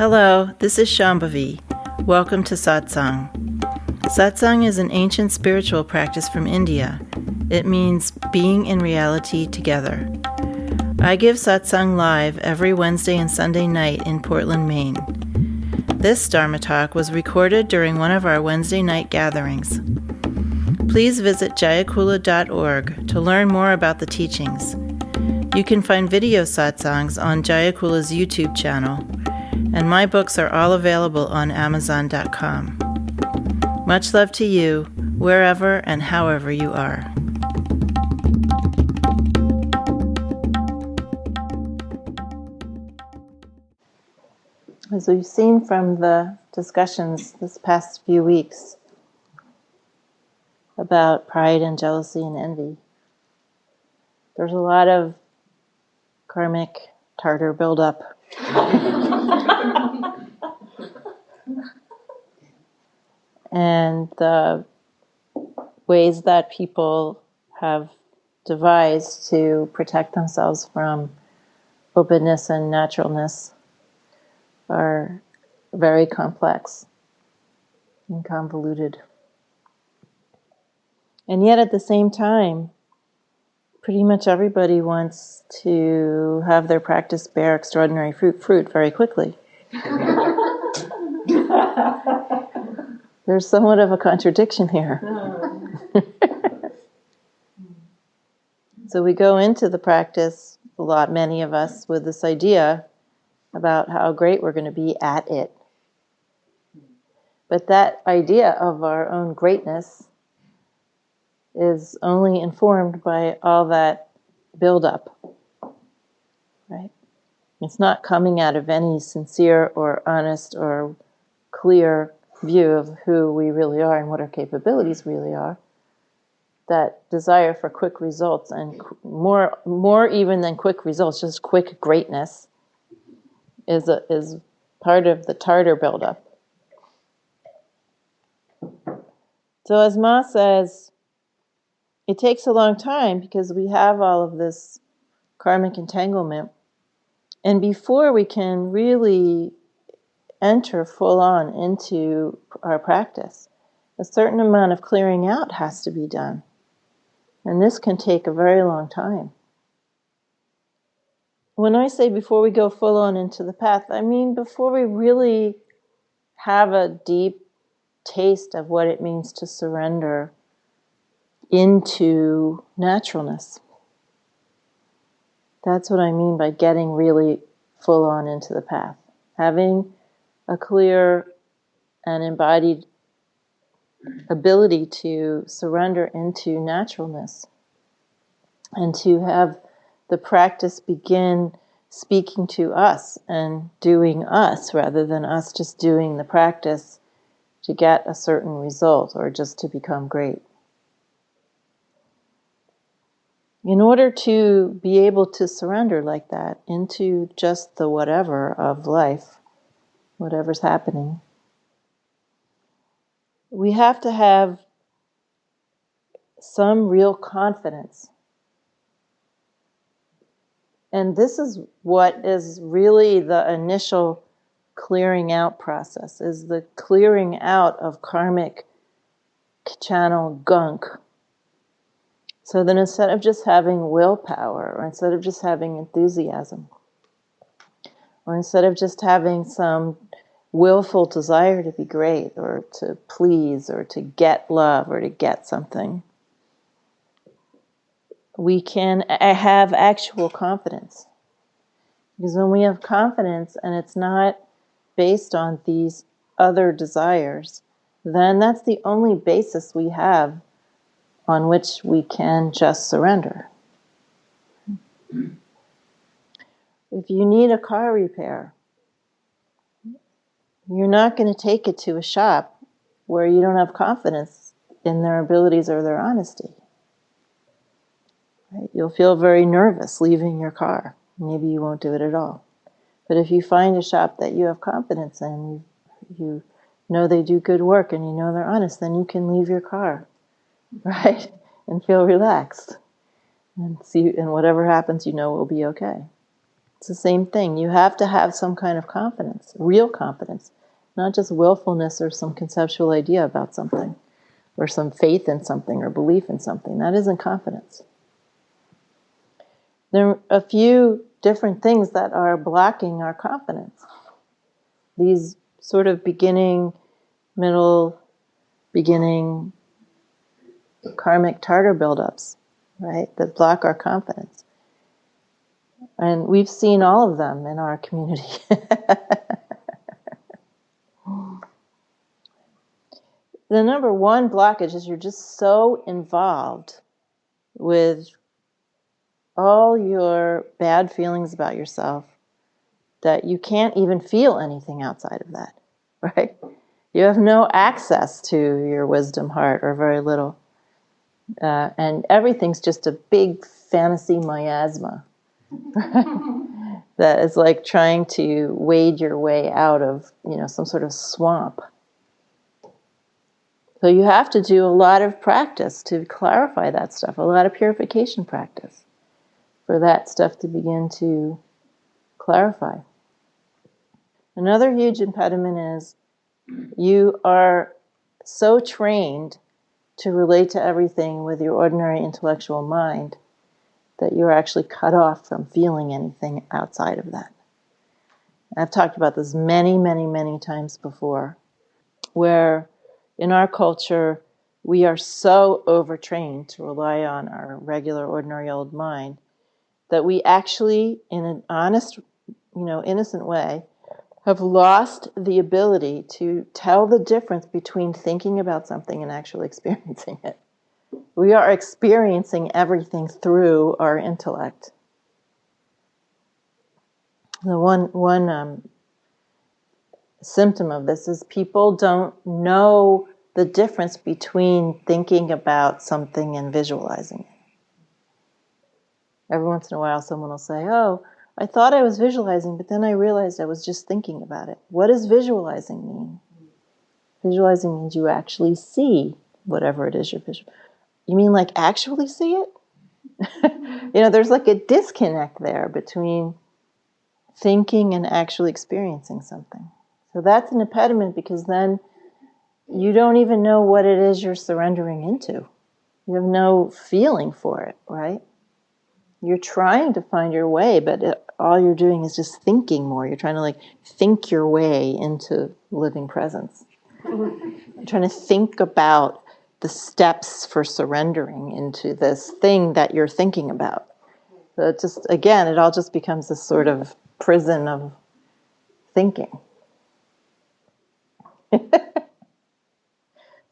Hello, this is Shambhavi. Welcome to Satsang. Satsang is an ancient spiritual practice from India. It means being in reality together. I give Satsang live every Wednesday and Sunday night in Portland, Maine. This Dharma talk was recorded during one of our Wednesday night gatherings. Please visit jayakula.org to learn more about the teachings. You can find video satsangs on Jayakula's YouTube channel, and my books are all available on Amazon.com. Much love to you, wherever and however you are. As we've seen from the discussions this past few weeks about pride and jealousy and envy, there's a lot of karmic tartar buildup. And the ways that people have devised to protect themselves from openness and naturalness are very complex and convoluted. And yet at the same time, pretty much everybody wants to have their practice bear extraordinary fruit very quickly. There's somewhat of a contradiction here. So we go into the practice, many of us, with this idea about how great we're going to be at it. But that idea of our own greatness is only informed by all that build-up, right? It's not coming out of any sincere or honest or clear view of who we really are and what our capabilities really are. That desire for quick results, and more even than quick results, just quick greatness, is part of the tartar buildup. So as Ma says, it takes a long time because we have all of this karmic entanglement, and before we can really enter full on into our practice, a certain amount of clearing out has to be done. And this can take a very long time. When I say before we go full on into the path, I mean before we really have a deep taste of what it means to surrender into naturalness. That's what I mean by getting really full on into the path. Having a clear and embodied ability to surrender into naturalness and to have the practice begin speaking to us and doing us rather than us just doing the practice to get a certain result or just to become great. In order to be able to surrender like that into just the whatever of life, whatever's happening, we have to have some real confidence. And this is what is really the initial clearing out process, is the clearing out of karmic channel gunk. So then instead of just having willpower, or instead of just having enthusiasm, or instead of just having some willful desire to be great, or to please, or to get love, or to get something, we can have actual confidence. Because when we have confidence and it's not based on these other desires, then that's the only basis we have on which we can just surrender. If you need a car repair, you're not going to take it to a shop where you don't have confidence in their abilities or their honesty. Right? You'll feel very nervous leaving your car. Maybe you won't do it at all. But if you find a shop that you have confidence in, you know they do good work and you know they're honest, then you can leave your car, right? And feel relaxed. And whatever happens, you know will be okay. It's the same thing. You have to have some kind of confidence, real confidence, not just willfulness or some conceptual idea about something, or some faith in something or belief in something. That isn't confidence. There are a few different things that are blocking our confidence. These sort of beginning, middle, beginning karmic tartar buildups, right, that block our confidence. And we've seen all of them in our community. The number one blockage is you're just so involved with all your bad feelings about yourself that you can't even feel anything outside of that, right? You have no access to your wisdom heart, or very little. And everything's just a big fantasy miasma. That is like trying to wade your way out of, some sort of swamp. So you have to do a lot of practice to clarify that stuff, a lot of purification practice for that stuff to begin to clarify. Another huge impediment is you are so trained to relate to everything with your ordinary intellectual mind that you're actually cut off from feeling anything outside of that. I've talked about this many, many, many times before, where in our culture we are so overtrained to rely on our regular, ordinary old mind that we actually, in an honest, innocent way, have lost the ability to tell the difference between thinking about something and actually experiencing it. We are experiencing everything through our intellect. The one symptom of this is people don't know the difference between thinking about something and visualizing it. Every once in a while someone will say, "Oh, I thought I was visualizing, but then I realized I was just thinking about it." What does visualizing mean? Visualizing means you actually see whatever it is you're visualizing. You mean like actually see it? There's like a disconnect there between thinking and actually experiencing something. So that's an impediment, because then you don't even know what it is you're surrendering into. You have no feeling for it, right? You're trying to find your way, but all you're doing is just thinking more. You're trying to think your way into living presence. You're trying to think about the steps for surrendering into this thing that you're thinking about. So it all just becomes this sort of prison of thinking.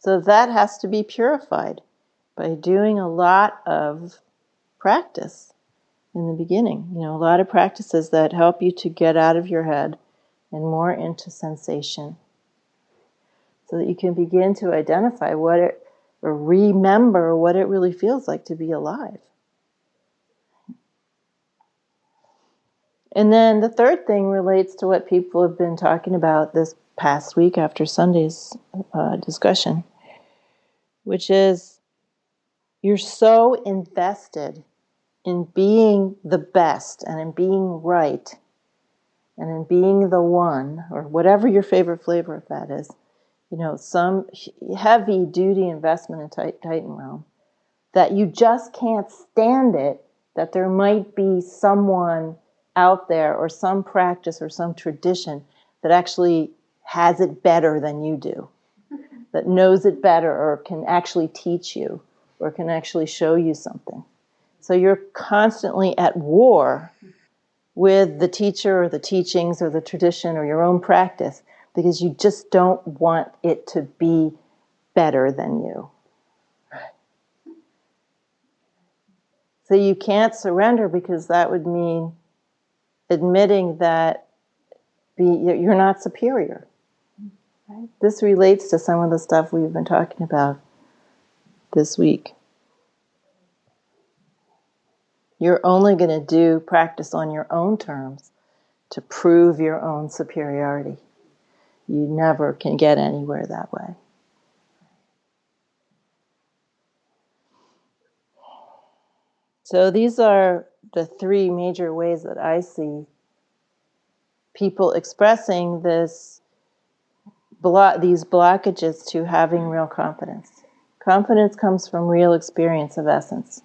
So that has to be purified by doing a lot of practice in the beginning. A lot of practices that help you to get out of your head and more into sensation, so that you can begin to identify or remember what it really feels like to be alive. And then the third thing relates to what people have been talking about this past week after Sunday's discussion, which is you're so invested in being the best and in being right and in being the one, or whatever your favorite flavor of that is, some heavy duty investment in Titan realm, that you just can't stand it that there might be someone out there or some practice or some tradition that actually has it better than you do, that knows it better or can actually teach you or can actually show you something. So you're constantly at war with the teacher or the teachings or the tradition or your own practice, because you just don't want it to be better than you. So you can't surrender, because that would mean admitting that you're not superior. Right? This relates to some of the stuff we've been talking about this week. You're only going to do practice on your own terms to prove your own superiority. You never can get anywhere that way. So these are the three major ways that I see people expressing these blockages to having real confidence. Confidence comes from real experience of essence,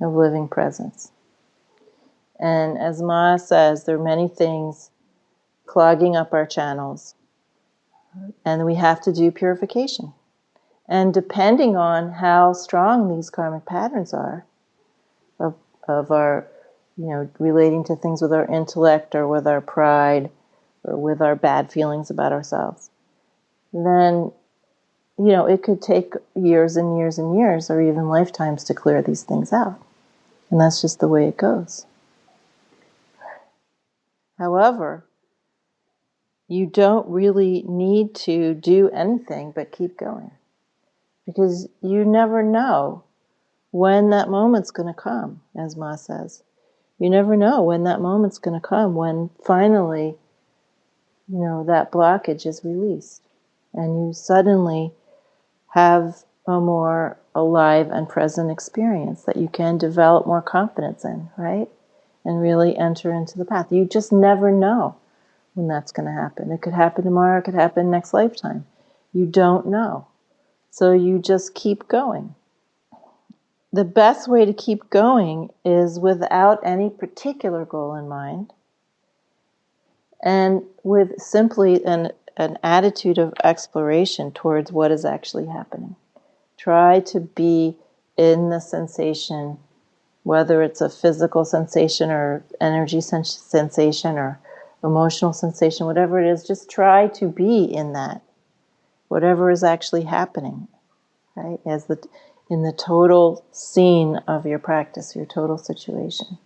of living presence. And as Ma says, there are many things clogging up our channels, and we have to do purification. And depending on how strong these karmic patterns are, of our, relating to things with our intellect or with our pride or with our bad feelings about ourselves, then, it could take years and years and years or even lifetimes to clear these things out. And that's just the way it goes. However, you don't really need to do anything but keep going. Because you never know when that moment's going to come, as Ma says. You never know when that moment's going to come, when finally, that blockage is released. And you suddenly have a more alive and present experience that you can develop more confidence in, right? And really enter into the path. You just never know when that's going to happen. It could happen tomorrow, it could happen next lifetime. You don't know. So you just keep going. The best way to keep going is without any particular goal in mind, and with simply an attitude of exploration towards what is actually happening. Try to be in the sensation, whether it's a physical sensation or energy sensation or emotional sensation, whatever it is, just try to be in that, whatever is actually happening, right? In the total scene of your practice, your total situation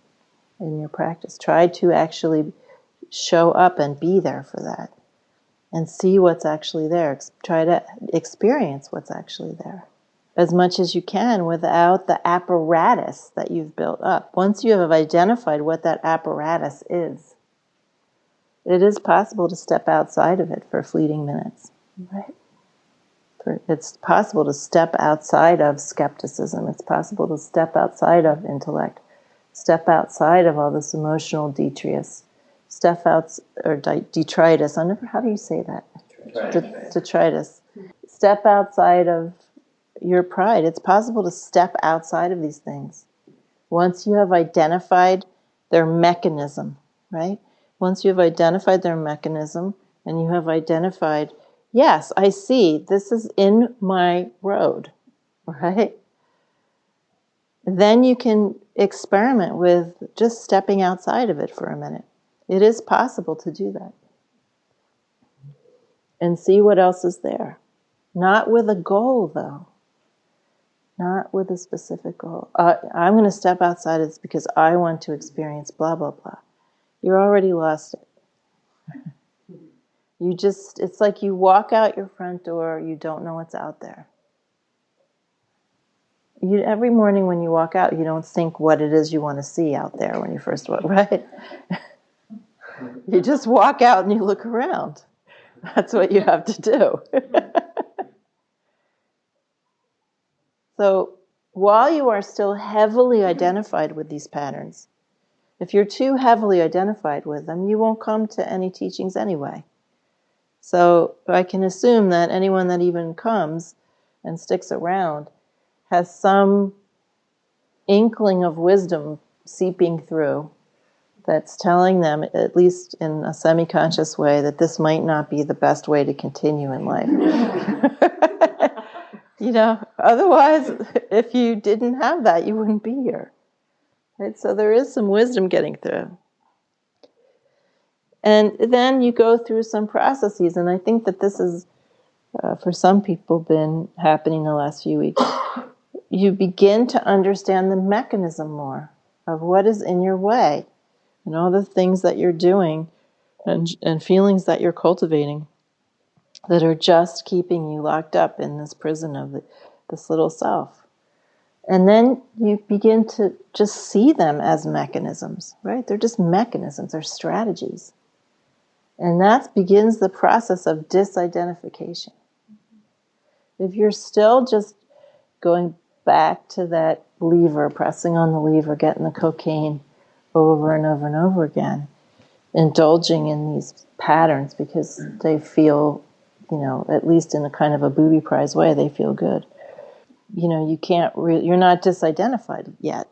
in your practice. Try to actually show up and be there for that and see what's actually there. Try to experience what's actually there as much as you can without the apparatus that you've built up. Once you have identified what that apparatus is, it is possible to step outside of it for fleeting minutes, right? It's possible to step outside of skepticism. It's possible to step outside of intellect, step outside of all this emotional detritus, detritus. How do you say that? Detritus. Step outside of your pride. It's possible to step outside of these things. Once you have identified their mechanism, right? Once you have identified their mechanism and you have identified, yes, I see, this is in my road, right? Then you can experiment with just stepping outside of it for a minute. It is possible to do that. And see what else is there. Not with a goal, though. Not with a specific goal. I'm going to step outside of this because I want to experience blah, blah, blah. You're already lost it. It's like you walk out your front door, you don't know what's out there. Every morning when you walk out, you don't think what it is you want to see out there when you first walk, right? You just walk out and you look around. That's what you have to do. So while you are still heavily identified with these patterns, if you're too heavily identified with them, you won't come to any teachings anyway. So I can assume that anyone that even comes and sticks around has some inkling of wisdom seeping through that's telling them, at least in a semi-conscious way, that this might not be the best way to continue in life. Otherwise, if you didn't have that, you wouldn't be here. Right? So there is some wisdom getting through. And then you go through some processes, and I think that this is, for some people, been happening the last few weeks. You begin to understand the mechanism more of what is in your way and all the things that you're doing and feelings that you're cultivating that are just keeping you locked up in this prison of this little self. And then you begin to just see them as mechanisms, right? They're just mechanisms, they're strategies. And that begins the process of disidentification. If you're still just going back to that lever, pressing on the lever, getting the cocaine over and over and over again, indulging in these patterns because they feel, at least in a kind of a booby prize way, they feel good. You can't you're not disidentified yet.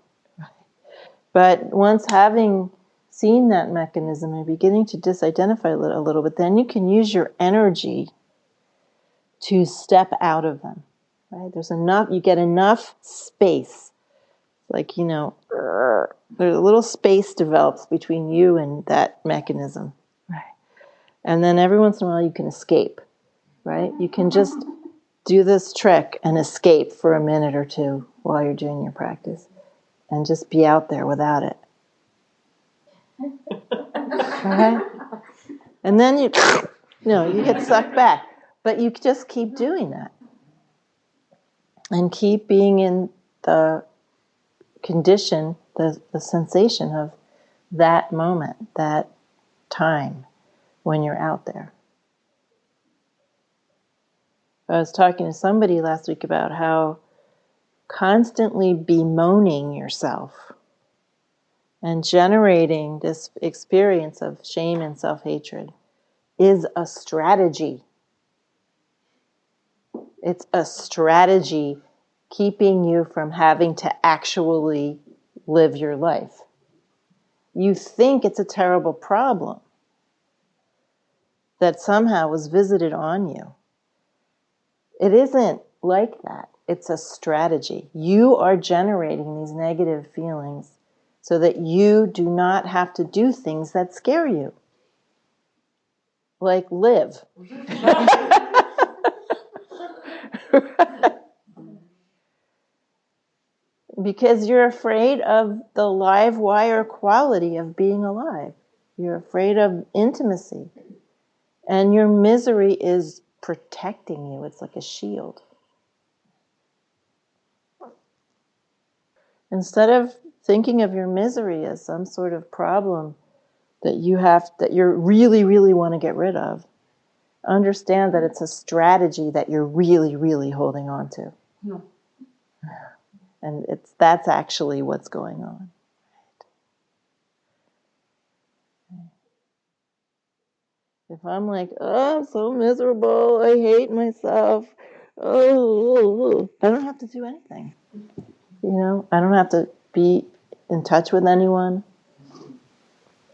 But once having seen that mechanism and beginning to disidentify a little bit, then you can use your energy to step out of them. Right? There's enough, you get enough space. Like, there's a little space develops between you and that mechanism. Right. And then every once in a while you can escape. Right? You can just do this trick and escape for a minute or two while you're doing your practice. And just be out there without it. Okay? And then you get sucked back. But you just keep doing that. And keep being in the condition, the sensation of that moment, that time when you're out there. I was talking to somebody last week about how constantly bemoaning yourself and generating this experience of shame and self-hatred is a strategy. It's a strategy keeping you from having to actually live your life. You think it's a terrible problem that somehow was visited on you. It isn't like that. It's a strategy. You are generating these negative feelings so that you do not have to do things that scare you. Like live. Because you're afraid of the live wire quality of being alive. You're afraid of intimacy. And your misery is protecting you. It's like a shield. Instead of thinking of your misery as some sort of problem that you really, really want to get rid of, understand that it's a strategy that you're really, really holding on to. No. And that's actually what's going on. If I'm like, oh, I'm so miserable, I hate myself, I don't have to do anything. I don't have to be in touch with anyone.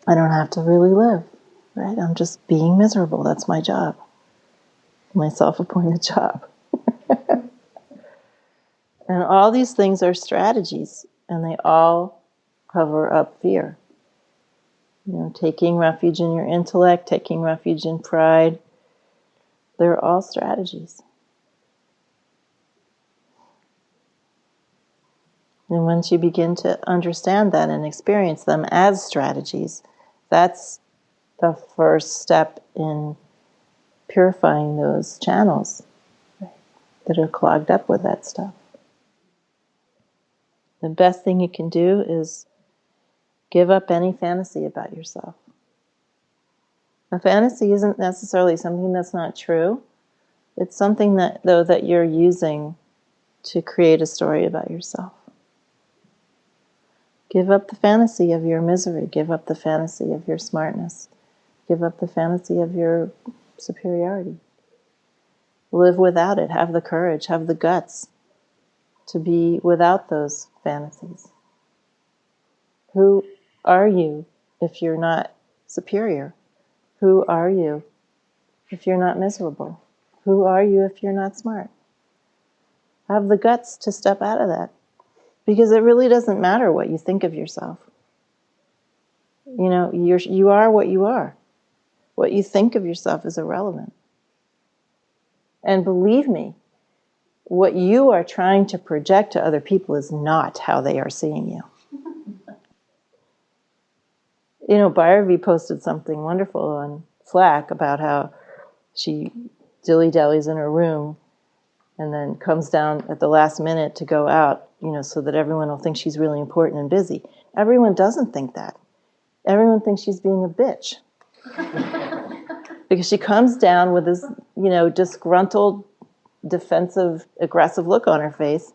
I don't have to really live, right? I'm just being miserable. That's my job. My self-appointed job. And all these things are strategies, and they all cover up fear. Taking refuge in your intellect, taking refuge in pride, they're all strategies. And once you begin to understand that and experience them as strategies, that's the first step in purifying those channels that are clogged up with that stuff. The best thing you can do is give up any fantasy about yourself. A fantasy isn't necessarily something that's not true. It's something that you're using to create a story about yourself. Give up the fantasy of your misery. Give up the fantasy of your smartness. Give up the fantasy of your superiority. Live without it. Have the courage, have the guts to be without those fantasies. Who are you if you're not superior? Who are you if you're not miserable? Who are you if you're not smart? Have the guts to step out of that. Because it really doesn't matter what you think of yourself. You are what you are. What you think of yourself is irrelevant. And believe me, what you are trying to project to other people is not how they are seeing you. Bhairavi posted something wonderful on Slack about how she dilly-dallies in her room and then comes down at the last minute to go out, so that everyone will think she's really important and busy. Everyone doesn't think that. Everyone thinks she's being a bitch. Because she comes down with this, disgruntled, defensive, aggressive look on her face,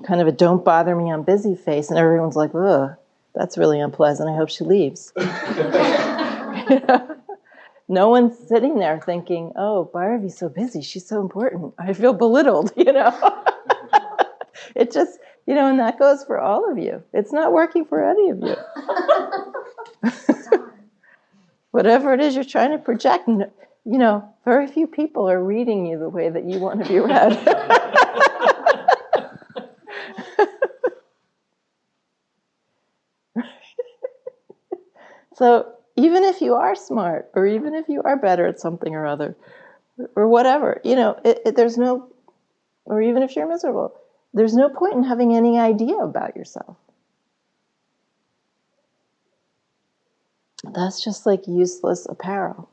kind of a don't bother me, I'm busy face, and everyone's like, ugh. That's really unpleasant. I hope she leaves. No one's sitting there thinking, oh, Bhairavi's so busy. She's so important. I feel belittled, It just, and that goes for all of you. It's not working for any of you. Whatever it is you're trying to project, very few people are reading you the way that you want to be read. So even if you are smart, or even if you are better at something or other, or whatever, there's no, or even if you're miserable, there's no point in having any idea about yourself. That's just like useless apparel.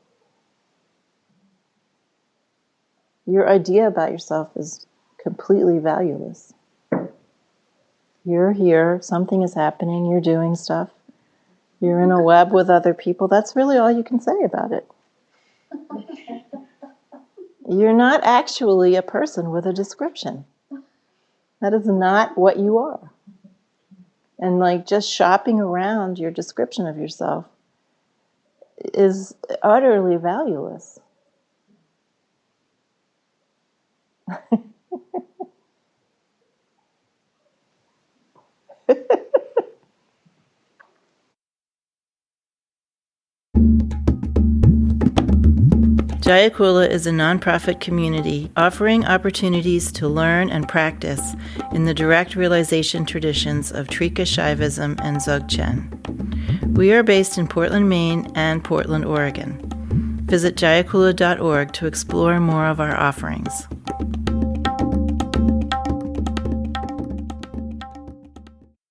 Your idea about yourself is completely valueless. You're here, something is happening, you're doing stuff, you're in a web with other people. That's really all you can say about it. You're not actually a person with a description. That is not what you are. And like just shopping around your description of yourself is utterly valueless. Jayakula is a nonprofit community offering opportunities to learn and practice in the direct realization traditions of Trika Shaivism and Dzogchen. We are based in Portland, Maine and Portland, Oregon. Visit jayakula.org to explore more of our offerings.